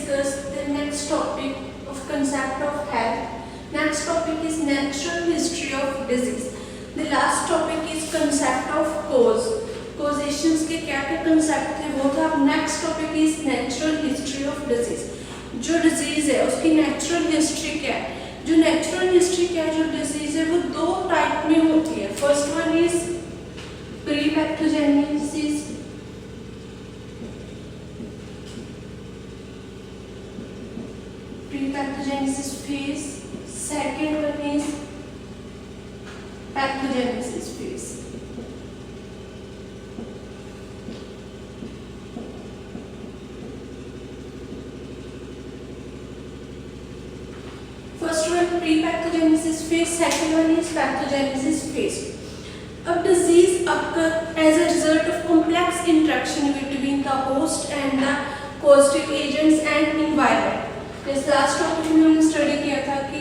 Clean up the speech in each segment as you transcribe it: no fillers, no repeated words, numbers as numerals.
discuss the next topic of concept of health. Next topic is natural history of disease. The last topic is concept of cause. Causations के क्या क्या concept थे वो था. Next topic is natural history of disease. जो disease है उसकी natural history क्या है. जो natural history क्या है, जो disease है वो दो type में होती है. First one is pre-pathogenesis. Pre-pathogenesis phase. Second one is pathogenesis phase. First one pre-pathogenesis phase. Second one is pathogenesis phase. A disease occurs as a result of complex interaction between the host and the causative agents and environment. इस last topic में हमने study किया था कि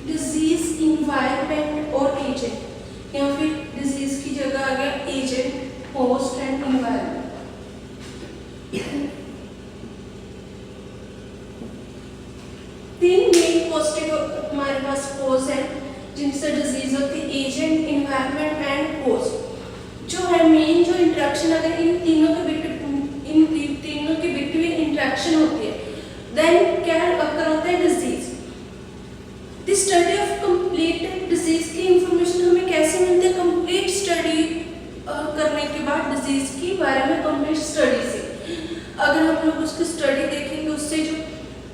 disease, environment और agent, या फिर disease की जगह आ गया एजेंट, होस्ट एंड इन्वायरमेंट. तीन मेन पॉजिटिव हमारे पास कोज है जिनसे डिजीज होती है, एजेंट, इन्वायरमेंट एंड होस्ट. जो है मेन जो इंटरेक्शन अगर इन तीनों के बिटवीन इंटरेक्शन होती है देन क्या अकर होता है disease. The study of complete disease की इंफॉर्मेशन हमें कैसे मिलती है. कंप्लीट स्टडी करने के बाद डिजीज के बारे में कंप्लीट स्टडी से अगर हम लोग उसकी स्टडी देखेंगे उससे जो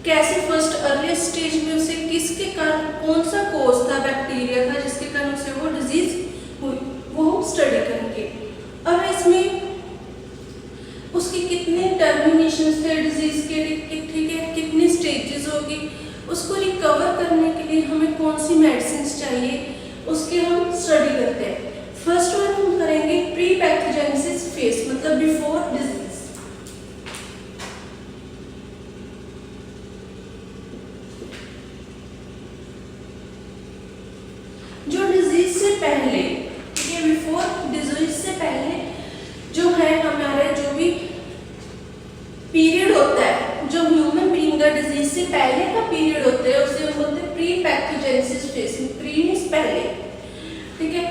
कैसे फर्स्ट अर्लीस्ट स्टेज में उसे किसके कारण कौन सा कोज था, बैक्टीरिया था जिसके कारण उसे वो डिजीज हुई, वो हम स्टडी करेंगे. अब इसमें उसके कितने टर्मिनेशन थे डिजीज के, ठीक है, कितनी स्टेजेस होगी, उसको रिकवर करने के लिए हमें कौन सी मेडिसिन चाहिए उसके हम स्टडी करते हैं. फर्स्ट वन हम करेंगे प्री पैथोजेनेसिस फेज, मतलब बिफोर डिजीज. जो डिजीज से पहले, ठीक है, बिफोर डिजीज से पहले जो है हमारे जो भी पीरियड होता है, जो ह्यूमन बीइंग का डिजीज से पहले का पीरियड होता है उसे हम बोलते हैं pre pathogenesis phase. Pre means पहले, ठीक है.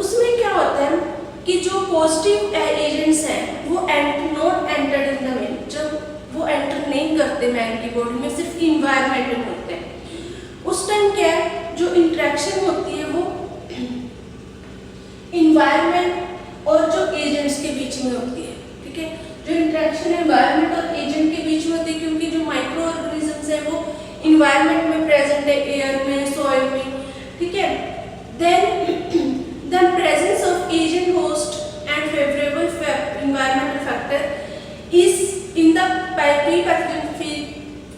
उसमें क्या होता है कि जो पॉजिटिव एजेंट्स हैं वो not entered in the man, जब वो एंटर नहीं करते मैन की बॉडी में, सिर्फ इन्वायरमेंट में होते हैं. उस टाइम क्या है जो इंटरेक्शन होती है वो इन्वायरमेंट और जो एजेंट्स के बीच में होती है, ठीक है. जो इंटरेक्शन एनवायरमेंट और एजेंट के बीच में होती है क्योंकि जो माइक्रो ऑर्गेनिजम्स है वो इन्वायरमेंट में प्रेजेंट है, एयर में, सॉइल में, ठीक है. Then the presence of agent, host and favorable environmental factor is in the pre-pathogen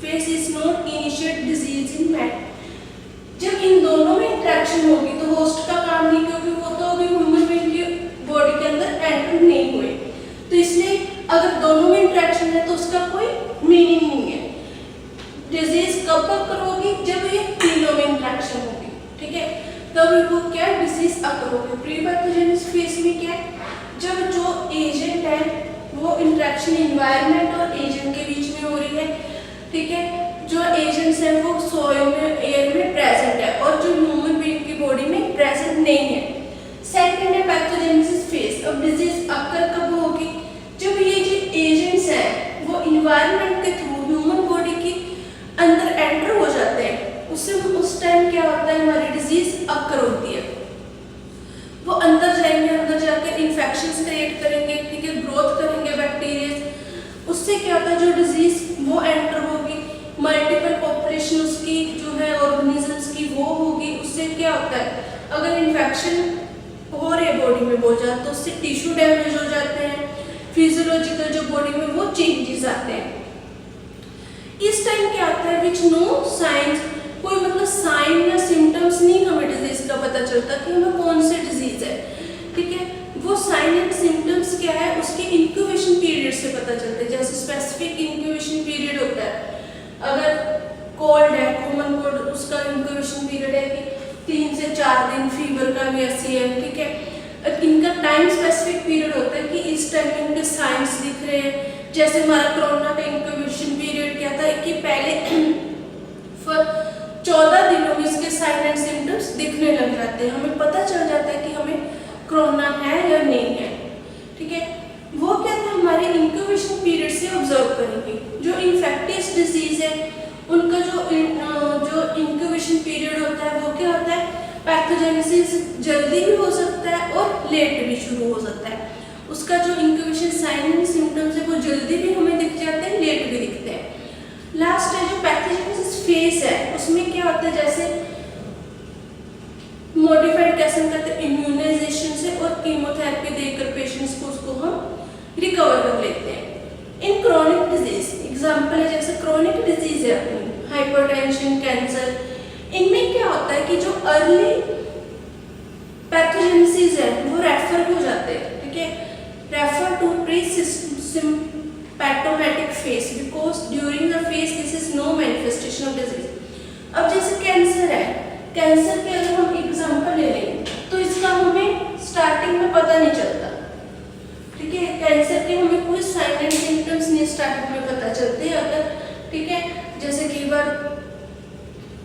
phase is not initiate disease in man. जब इन दोनों में इंटरेक्शन होगी तो होस्ट का काम नहीं, क्योंकि वो तो अभी ह्यूमन बीइंग की बॉडी के अंदर एंटर नहीं हुए, तो इसलिए अगर दोनों में इंटरेक्शन है तो उसका कोई मीनिंग नहीं है. डिजीज कब अकर होगी जब ये तीनों में इंटरेक्शन होगी, ठीक है, तब वो क्या डिजीज अकर होगी. प्री पैथोजेनेसिस फेज में क्या है जब जो एजेंट है वो इंटरेक्शन इन्वायरमेंट और एजेंट के बीच में हो रही है, ठीक है. जो एजेंट्स हैं वो सॉइल में, एयर में प्रेजेंट है और जो ह्यूमन बीइंग की बॉडी में प्रेजेंट नहीं है. सेकंड है पैथोजेनेसिस फेज. अब डिजीज अकर कब होगी जब ये जो एजेंट्स हैं वो इन्वायरमेंट के थ्रू ह्यूमन बॉडी की अंदर एंटर हो जाते हैं. उससे उस टाइम क्या होता है हमारी डिजीज अकर होती है. वो अंदर जाएंगे, अंदर जाकर इन्फेक्शंस क्रिएट करेंगे, ठीक है, ग्रोथ करेंगे बैक्टीरिया. उससे क्या होता है जो डिजीज वो एंटर होगी, मल्टीपल पॉपुलेशन उसकी जो है ऑर्गेनिजम्स की वो होगी. उससे क्या होता है अगर इन्फेक्शन हो रहे बॉडी में बहुत ज़्यादा तो उससे टिश्यू डैमेज हो जाते हैं, फिजियोलॉजिकल जो बॉडी में वो चेंजेस आते हैं. इस टाइम क्या होता है विच नो साइंस, कोई मतलब साइन या सिम्टम्स नहीं हमें डिजीज का पता चलता कि हमें कौन से डिजीज है, ठीक है. वो साइन एंड सिम्टम्स क्या है उसके इनको अगर कोल्ड है, कॉमन कोल्ड, उसका इंक्यूबेशन पीरियड है कि 3 से 4 दिन, फीवर का भी ऐसी है, ठीक है। इनका टाइम स्पेसिफिक पीरियड होता है कि इस टाइम इनके साइंस दिख रहे हैं। जैसे हमारा कोरोना का इंक्यूबेशन पीरियड क्या था कि पहले 14 दिनों में इसके साइन एंड सिम्टम्स दिखने लग जाते हैं, हमें पता चल जाता है कि हमें कोरोना है या नहीं है, ठीक है। वो क्या था, हमारे इंक्यूबेशन पीरियड से ऑब्जर्व करेंगे। जो इन्फेक्टियस डिजीज है उनका जो इंक्यूबेशन पीरियड होता है वो क्या होता है, पैथोजेनेसिस जल्दी भी हो सकता है और लेट भी शुरू हो सकता है। उसका जो इंक्यूबेशन साइन एंड सिम्टम्स है वो जल्दी भी हमें दिख जाते हैं, लेट भी दिखते हैं। लास्ट है जो पैथोजेनेसिस फेज है, उसमें क्या होता है, जैसे मॉडिफाइड कैसे करते हैं इम्यूनाइजेशन से और कीमोथेरेपी देकर पेशेंट्स को उसको हम रिकवर कर लेते हैं। इन क्रोनिक डिजीज एग्जांपल है, जैसे क्रोनिक डिजीज है अपनी हाइपरटेंशन, कैंसर, इनमें क्या होता है कि जो अर्ली पैथोजेनेसिस है वो रेफर हो जाते हैं, ठीक है, refer to pre symptomatic phase because during the phase this is no manifestation of disease। अब जैसे कैंसर है, कैंसर के अगर हम एग्जांपल ले लें तो इसका हमें स्टार्टिंग में पता नहीं चलता, ठीक है। कैंसर के हमें कोई साइन एंड सिम्टम्स नहीं स्टार्टिंग में पता चलते अगर, ठीक है। जैसे कई बार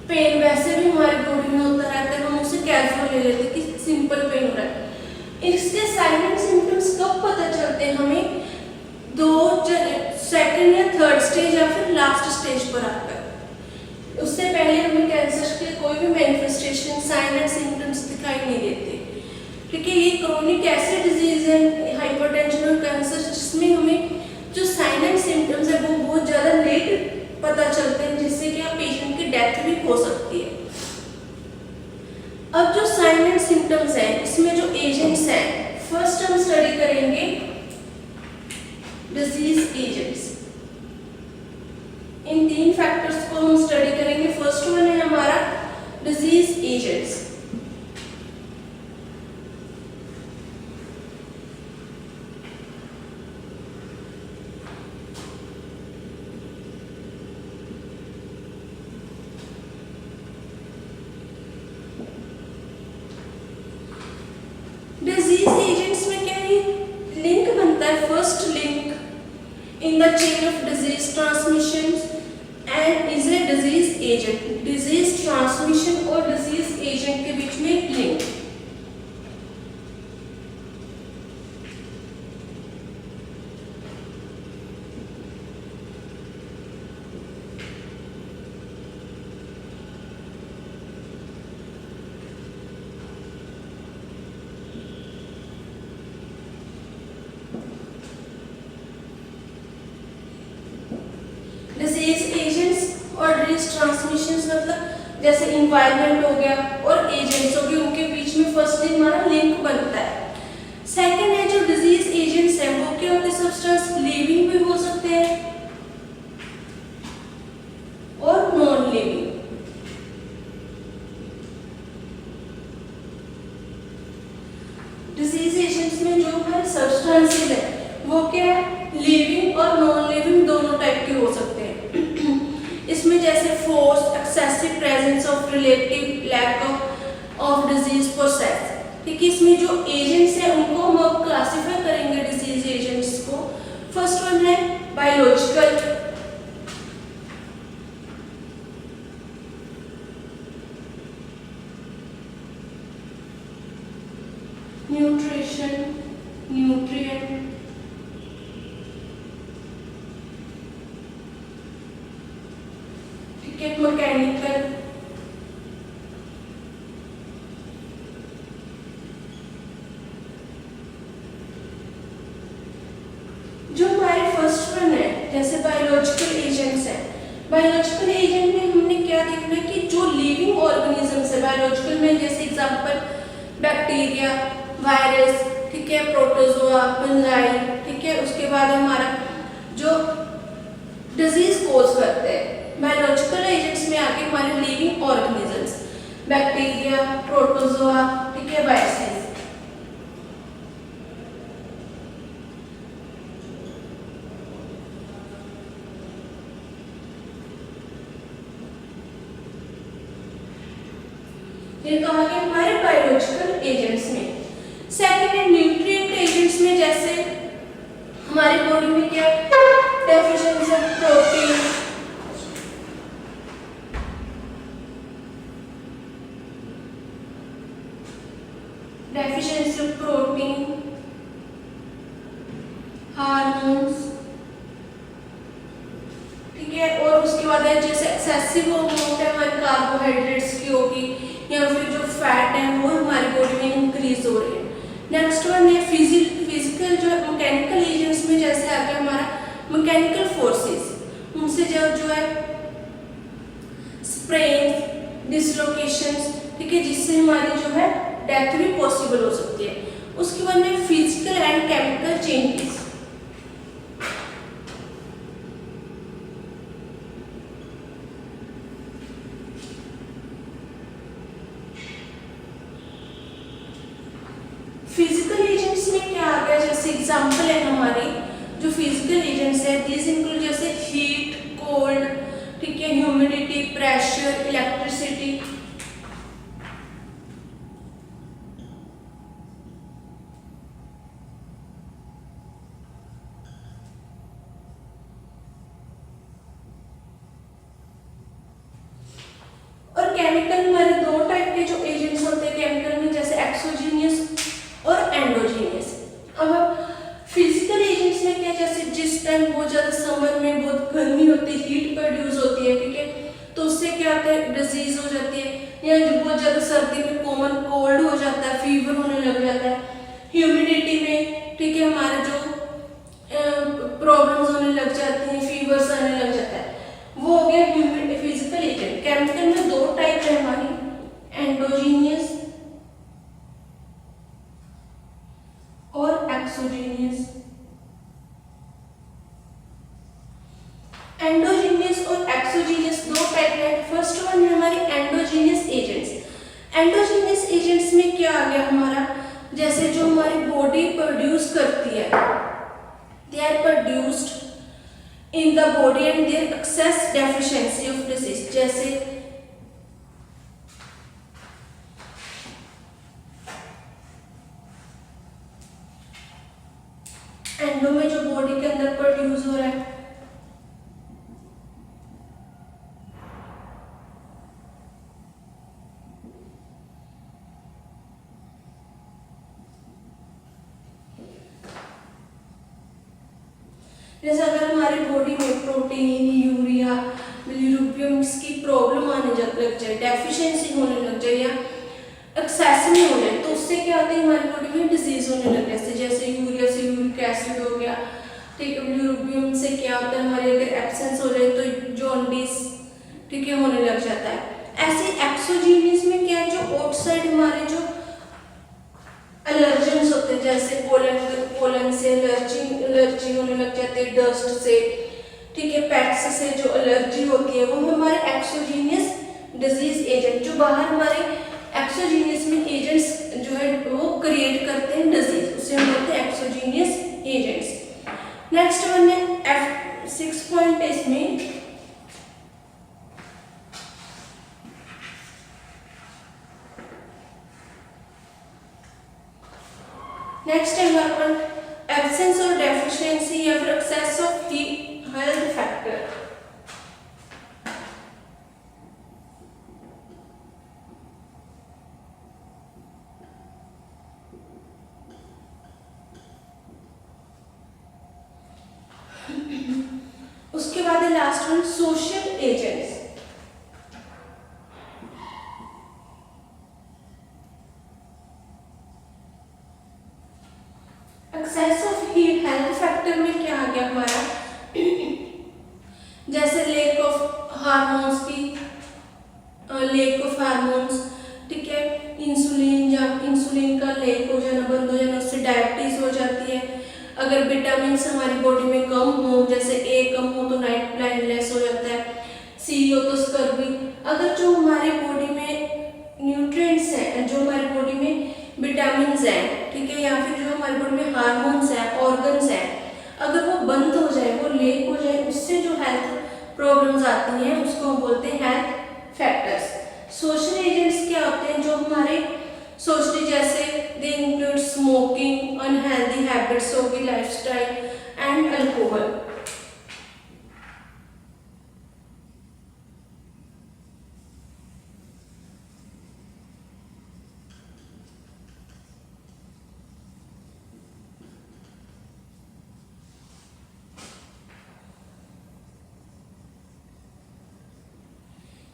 पेन वैसे भी हमारी बॉडी में होता रहता है, हम उसे कैजुअल ले लेते हैं कि सिंपल पेन हो रहा है। इसके साइन एंड सिम्टम्स कब पता चलते हैं हमें, सेकंड या थर्ड स्टेज या फिर लास्ट स्टेज पर आकर। उससे पहले हमें कैंसर के कोई भी मैनिफेस्टेशन, साइन एंड सिम्टम्स दिखाई नहीं देते, ठीक है। ये क्रोनिक ऐसी डिजीज है, हाइपरटेंशन और कैंसर, जिसमें हमें जो साइन एंड सिम्टम्स है वो बहुत ज्यादा लेट पता चलते हैं, जिससे कि पेशेंट की डेथ भी हो सकती है। अब जो साइन एंड सिम्टम्स है इसमें जो एजेंट्स हैं, फर्स्ट हम स्टडी करेंगे डिजीज एजेंट्स। इन 3 फैक्टर्स को हम स्टडी करेंगे। फर्स्ट वन है हमारा डिजीज एजेंट्स। डिजीज एजेंट्स में क्या है, लिंक बनता है, first link in the chain of disease transmission and is a disease agent। disease transmission और disease agent के बीच में लिंक। डिजीज एजेंट्स और डिजीज ट्रांसमिशंस मतलब जैसे इन्वायरमेंट हो गया और एजेंट्स हो गए, उनके बीच में फर्स्ट हमारा लिंक बनता है। सेकंड है जो डिजीज एजेंट्स है वो क्या होते हैं, सब्सटेंस लिविंग भी हो सकते हैं और नॉन लिविंग। डिजीज एजेंट्स में जो हमारे सब्सटेंसेस है वो क्या है, लिविंग और नॉन लिविंग दोनों टाइप के हो सकते हैं। इसमें जैसे force, excessive presence of relative lack of disease process, ठीक है। इसमें जो एजेंट्स हैं उनको हम अब क्लासिफाई करेंगे डिजीज एजेंट्स को। फर्स्ट वन है बायोलॉजिकल, न्यूट्रिशन, न्यूट्रिएंट, मैकेनिकल, जो हमारे फर्स्ट वन है जैसे बायोलॉजिकल एजेंट्स है। बायोलॉजिकल एजेंट में हमने क्या देखना है कि जो लिविंग ऑर्गेनिजम्स है बायोलॉजिकल में, जैसे एग्जांपल बैक्टीरिया, वायरस, ठीक है, प्रोटोजोआ, फंजाई, ठीक है। उसके बाद हमारा जो डिजीज कोज करते हैं बायोलॉजिकल एजेंट्स में आके हमारे लिविंग ऑर्गेनिजम्स, बैक्टीरिया, प्रोटोजोआ, ठीक है, वायरसेस। ये कहा कि हमारे बायोलॉजिकल एजेंट्स में। सेकंड है न्यूट्रिएंट एजेंट्स में, जैसे हमारी बॉडी में क्या डेफिशिएंसी ऑफ प्रोटीन, हार्मोन्स, ठीक है। और उसके बाद है जैसे एक्सेसिव अमाउंट है हमारे कार्बोहाइड्रेट्स की होगी, या फिर जो फैट है वो हमारी बॉडी में इंक्रीज हो रही है। नेक्स्ट वन है फिजिकल जो मैकेनिकल एजेंट्स में, जैसे आ गया हमारा मैकेनिकल फोर्सेस, उनसे जो है स्ट्रेन, डिसलोकेशंस, ठीक है, जिससे हमारी जो है डेथ भी पॉसिबल हो सकती है। उसके बाद में physical and chemical changes, physical agents में क्या आ गया, जैसे एग्जांपल है हमारी जो फिजिकल एजेंट्स है, दिस इंक्लूड जैसे हीट, कोल्ड, ठीक है, ह्यूमिडिटी, प्रेशर, इलेक्ट्रिसिटी। और केमिकल हमारे दो टाइप के जो एजेंट्स होते हैं केमिकल में, जैसे एक्सोजीनियस और एंडोजीनियस। अब फिजिकल एजेंट्स में क्या, जैसे जिस टाइम बहुत ज्यादा समर में बहुत गर्मी होती है, हीट प्रोड्यूस होती है, ठीक है, तो उससे क्या होता है डिजीज हो जाती है, या जो बहुत ज्यादा सर्दी में कॉमन कोल्ड हो जाता है, फीवर होने लग जाता है। ह्यूमिडिटी में, ठीक है, हमारे जो प्रॉब्लम्स होने लग जाती हैं, फीवर्स आने लग जाता है, वो हो गया फिजिकल एजेंट। केमिकल में दो टाइप है हमारी, एंडोजीनियस और एक्सोजीनियस। एंडोजीनियस और एक्सोजीनियस दो टाइप है। फर्स्ट वन है हमारी एंडोजीनियस एजेंट्स। एंडोजीनियस एजेंट्स में क्या आ गया हमारा, जैसे जो हमारी बॉडी प्रोड्यूस करती है, they are produced in the body and their excess deficiency of disease, जैसे एंडो में जो बॉडी के अंदर प्रोड्यूस हो रहा है, जैसे अगर हमारी बॉडी में प्रोटीन, यूरिया, बिलिरुबियम्स की प्रॉब्लम आने लग जाए, डेफिशिएंसी होने लग जाए या एक्सेस में हो जाए, तो उससे क्या होता है हमारी बॉडी में डिजीज होने लग जाए, जैसे यूरिया से यूरिक एसिड हो गया, ठीक है, बिलिरुबियम से क्या होता है हमारे अगर एब्सेंस हो जाए तो जॉन्डिस, ठीक है, होने लग जाता है। ऐसे एक्सोजीनियस में क्या है, जो आउटसाइड हमारे जो एलर्जेंस होते हैं, जैसे पोलन से एलर्जी होने लग जाती है, डस्ट से, ठीक है, पेट्स से जो एलर्जी होती है, वो हमारे एक्सोजीनियस डिजीज एजेंट, जो बाहर हमारे एक्सोजीनियस में एजेंट्स जो है वो क्रिएट करते हैं डिजीज, उसे हम बोलते हैं एक्सोजीनियस एजेंट्स। नेक्स्ट वन है F6 पॉइंट इसमें नेक्स्ट है हमारे पास एब्सेंस और डेफिशिएंसी या फिर एक्सेस ऑफ हेल्थ फैक्टर। उसके बाद है last one social agents. Excess of health factor में क्या आ गया हमारा, जैसे लेक ऑफ हार्मोन्स की, ठीक है, इंसुलिन का लेक हो जाना, बंद हो जाना, उससे डायबिटीज हो जाती है। अगर विटामिन हमारी बॉडी में कम हो, जैसे ए कम हो तो नाइट ब्लाइंडनेस हो जाता है, सी हो तो स्कर्वी। अगर जो हमारी बॉडी में न्यूट्रिएंट्स हैं, जो हमारी बॉडी में विटामिन हैं, ठीक है, या फिर जो हमारी बॉडी में हार्मोन्स हैं, ऑर्गन्स हैं, अगर वो बंद हो जाए, वो लेक हो जाए, उससे जो हेल्थ प्रॉब्लम्स आती हैं उसको हम बोलते हैं हेल्थ फैक्टर्स। सोशल एजेंट्स क्या होते हैं, जो सोचती जैसे they include smoking, unhealthy habits होगी, लाइफस्टाइल एंड अल्कोहल।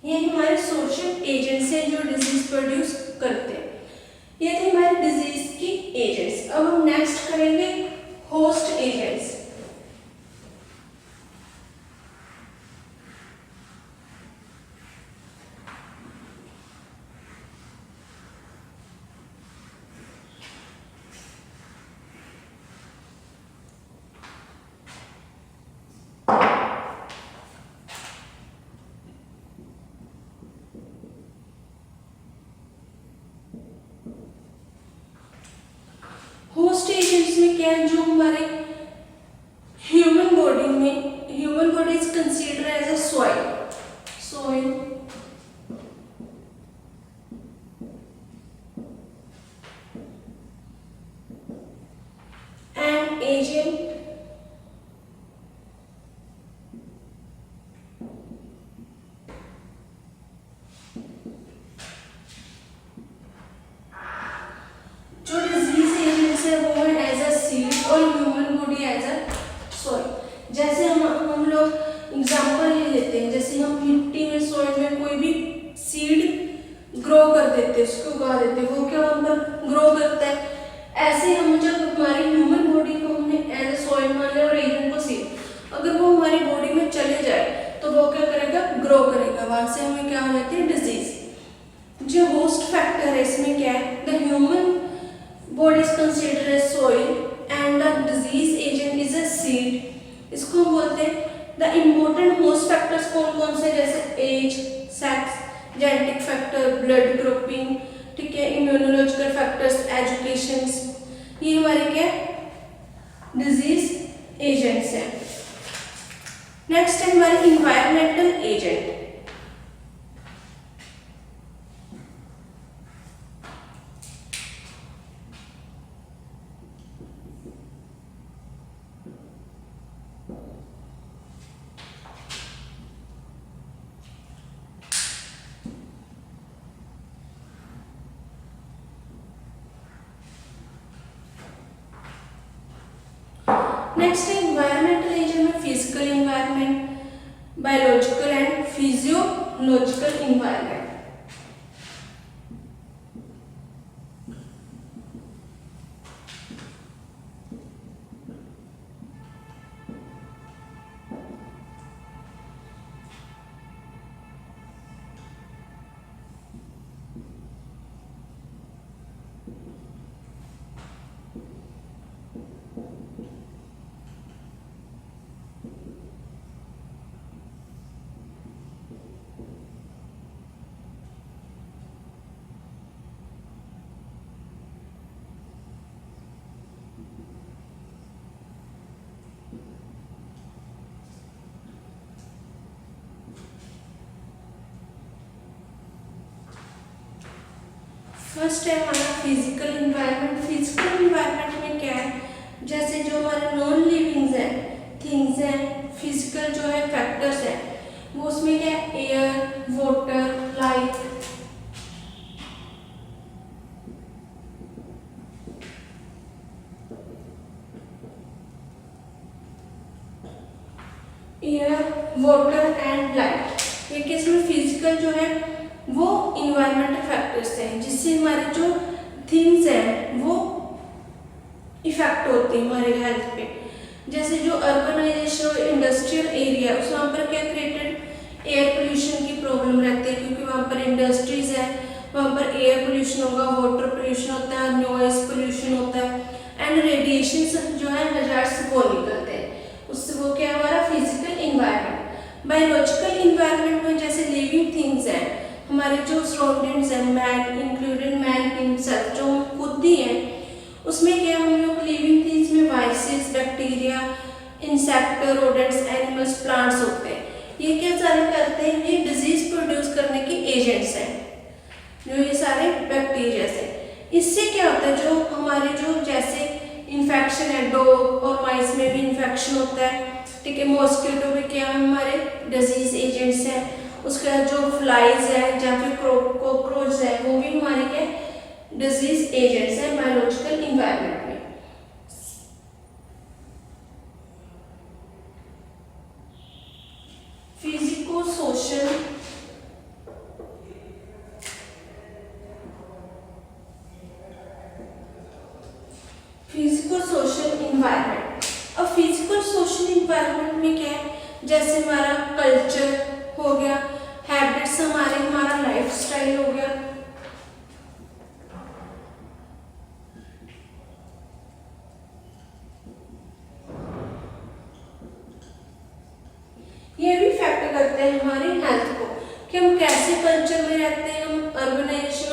ये हमारे सोशल एजेंट्स हैं जो डिजीज प्रोड्यूस करते हैं। ये थे हमारे डिजीज की एजेंट्स। अब हम नेक्स्ट करेंगे होस्ट एजेंट्स। होस्ट एजेंट्स में क्या है, जो हमारे human body is consider as a soil and agent जैसे हम लोग एग्जांपल ले लेते हैं, जैसे हम मिट्टी में सॉइल में कोई भी सीड ग्रो कर देते हैं, उसको उगा देते हैं, वो क्या वहाँ पर ग्रो करता है। ऐसे हम जब हमारी ह्यूमन बॉडी को हमने एज ए सॉइल मान लिया और एजेंट को सीड, अगर वो हमारी बॉडी में चले जाए तो वो क्या करेगा, ग्रो करेगा, वहां से हमें क्या हो जाती है, डिजीज। जो होस्ट फैक्टर है इसमें क्या है, the human body is considered as soil and the disease agent is a seed. इसको हम बोलते हैं द इम्पोर्टेंट होस्ट फैक्टर्स कौन कौन से, जैसे age, sex, genetic factor, blood grouping, ठीक है, इम्यूनोलॉजिकल फैक्टर्स, एजुकेशन, ये हमारे क्या डिजीज एजेंट्स हैं। नेक्स्ट है हमारे इन्वायरमेंटल एजेंट। नेक्स्ट है इन्वायरमेंटल एजेंट में physical environment, biological and physiological environment. First है हमारा फिजिकल इन्वायरमेंट। फिजिकल इन्वायरमेंट में क्या है, जैसे जो हमारे नॉन लिविंग्स हैं, थिंग्स हैं, फिजिकल जो है फैक्टर्स हैं, वो उसमें क्या है, air, water, light, water and light. ये किसमें फिजिकल जो है वो इन्वायरमेंटल फैक्टर्स हैं, जिससे हमारे जो थिंग्स हैं वो इफेक्ट होते हैं हमारे हेल्थ पे। जैसे जो अर्बनाइजेशन और इंडस्ट्रियल एरिया, उस वहाँ पर क्या क्रिएटेड एयर पोल्यूशन की प्रॉब्लम रहती है, क्योंकि वहाँ पर इंडस्ट्रीज है, वहाँ पर एयर पोल्यूशन होगा, वाटर पोल्यूशन होता है, नॉइज पोल्यूशन होता है एंड रेडिएशन जो है हजार्ड्स वो निकलते हैं, उससे वो क्या हमारा फिजिकल इन्वायरमेंट। बायोलॉजिकल इन्वायरमेंट में जैसे लिविंग थिंग्स हैं, हमारे जो सराउंडिंग्स हैं, मैन इंक्लूडेड मैन हिमसेल्फ, जो हम खुद ही हैं, उसमें क्या हम लोग लिविंग थिंग्स में viruses, bacteria, insect, rodents, animals, plants होते हैं। ये क्या सारे करते हैं, ये डिजीज प्रोड्यूस करने के एजेंट्स हैं, जो ये सारे बैक्टीरिया हैं। इससे क्या होता है, जो हमारे जो जैसे इन्फेक्शन है, डॉग और माइस में भी इन्फेक्शन होता है, ठीक है। मॉस्किटो में क्या हमारे डिजीज एजेंट्स हैं, उसका जो फ्लाइज है या फिर कॉकरोच है वो भी हमारे क्या डिजीज एजेंट्स हैं बायोलॉजिकल इन्वायरमेंट में। Physico social environment. अब फिजिकल सोशल इन्वायरमेंट में क्या है, जैसे हमारा कल्चर हो गया, हैबिट्स हमारा लाइफस्टाइल हो गया, ये भी इफेक्ट करते हैं हमारी हेल्थ को, कि हम कैसे कल्चर में रहते हैं, हम अर्बनाइजेशन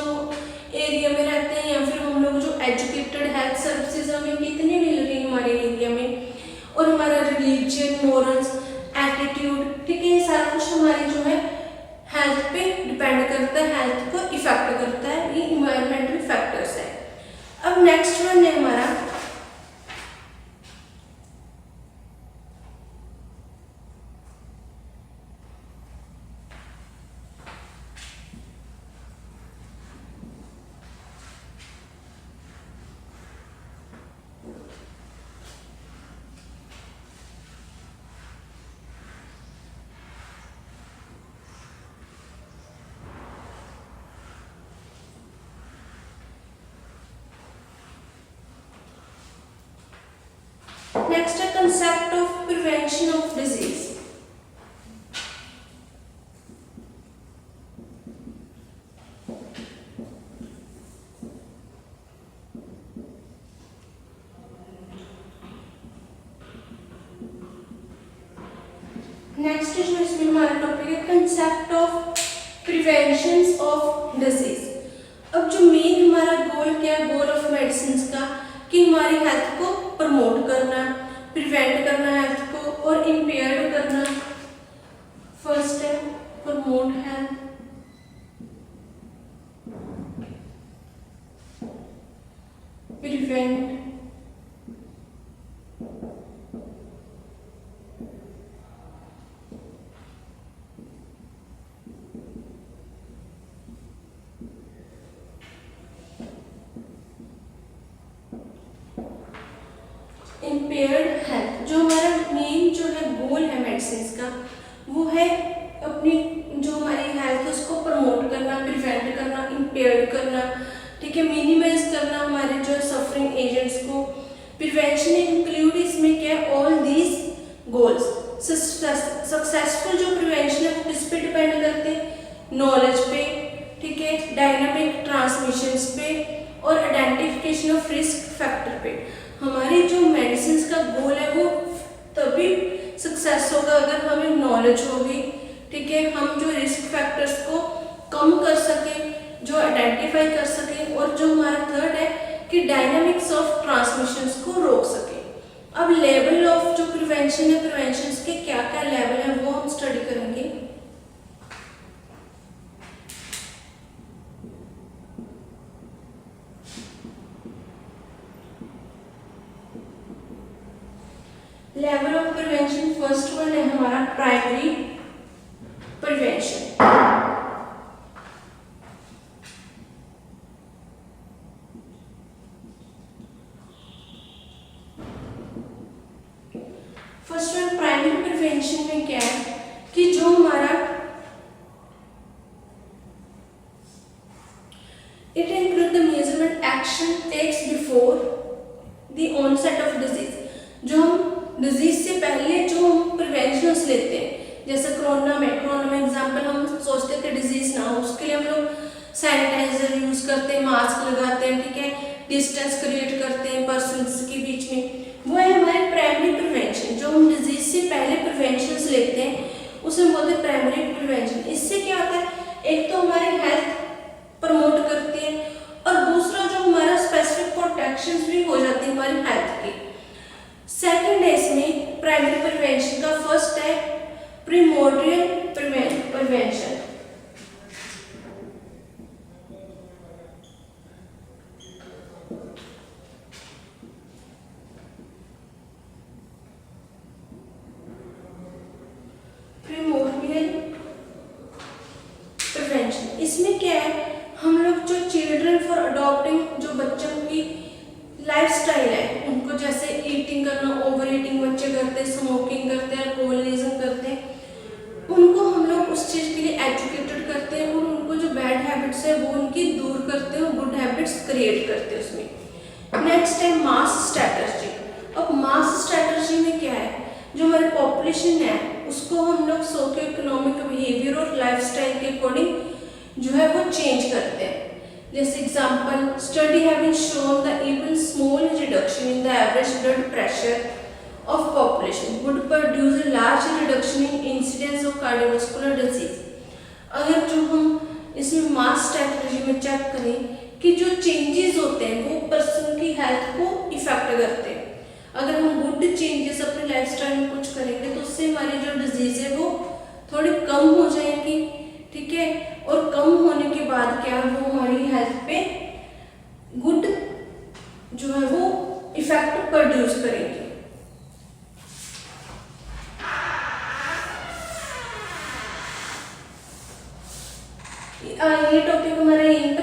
एरिया में रहते हैं या फिर हम लोग जो एजुकेटेड, हेल्थ सर्विसेज हमें कितनी मिल रही है हमारे एरिया में, और हमारा रिलीजन, मोरल्स, एटीट्यूड, ठीक है, ये सारा कुछ हमारी जो है हेल्थ पे डिपेंड करता है, हेल्थ को इफेक्ट करता है, ये इन्वायरमेंटल फैक्टर्स है। अब नेक्स्ट वन है हमारा नेक्स्ट है concept of prevention of disease. Next जो इसमें हमारा टॉपिक है concept of prevention of disease. अब जो मेन हमारा गोल क्या है, गोल ऑफ मेडिसिन का, कि हमारी हेल्थ को प्रमोट करना, प्रिवेंट करना हेल्थ को, और इम्पेयर करना। फर्स्ट है promote health, prevent, impaired health. जो हमारा मेन जो है गोल है मेडिसिन का, वो है अपनी जो हमारी हेल्थ है उसको प्रमोट करना, प्रिवेंट करना, इम्पेयर्ड करना, ठीक है, मिनिमाइज करना हमारे जो सफरिंग एजेंट्स को। प्रिवेंशन इंक्लूड इसमें क्या है, ऑल दीज गोल्स। सक्सेसफुल जो प्रिवेंशन है वो किस पे डिपेंड करते हैं, नॉलेज पे, ठीक है, डायनामिक ट्रांसमिशंस पे, और आइडेंटिफिकेशन ऑफ रिस्क फैक्टर पे। हमारी जो मेडिसिन का गोल है वो तभी सक्सेस होगा अगर हमें नॉलेज होगी, ठीक है, हम जो रिस्क फैक्टर्स को कम कर सके, जो आइडेंटिफाई कर सके, और जो हमारा थर्ड है कि डायनामिक्स ऑफ ट्रांसमिशंस को रोक सके। अब लेवल ऑफ जो प्रिवेंशन है, प्रिवेंशन के क्या क्या लेवल है वो हम स्टडी करेंगे। Level of prevention, first one है हमारा primary prevention. First one primary prevention में क्या है कि जो हमारा it include the measurement action takes before the onset of disease. जो हम डिजीज से पहले जो हम प्रिवेंशंस लेते हैं, जैसे कोरोना में एग्जांपल हम सोचते थे डिजीज ना हो, उसके लिए हम लोग सैनिटाइजर यूज करते हैं, मास्क लगाते हैं, ठीक है, डिस्टेंस क्रिएट करते हैं पर्सन्स के बीच में, वो है हमारे प्राइमरी प्रिवेंशन। जो हम डिजीज से पहले प्रिवेंशंस लेते हैं उसे बोलते हैं प्राइमरी प्रिवेंशन। इससे क्या होता है, एक तो हमारी हेल्थ प्रमोट करती है, और दूसरा जो हमारा स्पेसिफिक प्रोटेक्शंस भी हो जाती है हमारी हेल्थ की। सेकंड है इसमें प्राइमरी प्रिवेंशन का, फर्स्ट है प्रिमोर्डियल प्रिवेंशन। जो बच्चों की लाइफस्टाइल है, उनको जैसे ईटिंग करना, ओवर ईटिंग बच्चे करते हैं, स्मोकिंग करते हैं, अल्कोहलिज्म करते हैं, उनको हम लोग उस चीज़ के लिए एजुकेटेड करते हैं और उनको जो बैड हैबिट्स है वो उनकी दूर करते हैं और गुड हैबिट्स क्रिएट करते हैं उसमें। नेक्स्ट है मास स्ट्रैटेजी। अब मास स्ट्रैटेजी में क्या है, जो हमारी पॉपुलेशन है उसको हम लोग सोशियो इकोनॉमिक बिहेवियर और लाइफस्टाइल के अकॉर्डिंग जो है वो चेंज करते हैं। जैसे example, study have been shown the even small reduction in the average blood pressure of population would produce a large reduction in incidence of cardiovascular disease। अगर जो हम इसमें मास स्ट्रैटेजी में चेक करें कि जो चेंजेस होते हैं वो पर्सन की हेल्थ को इफेक्ट करते हैं। अगर हम गुड चेंजेस अपने लाइफस्टाइल में कुछ करेंगे तो उससे हमारी जो डिजीज है वो थोड़ी कम हो जाएगी, ठीक है। और कम होने के बाद क्या वो हमारी हेल्थ पे गुड जो है वो इफेक्ट प्रोड्यूस करेंगे। ये टॉपिक हमारा यहीं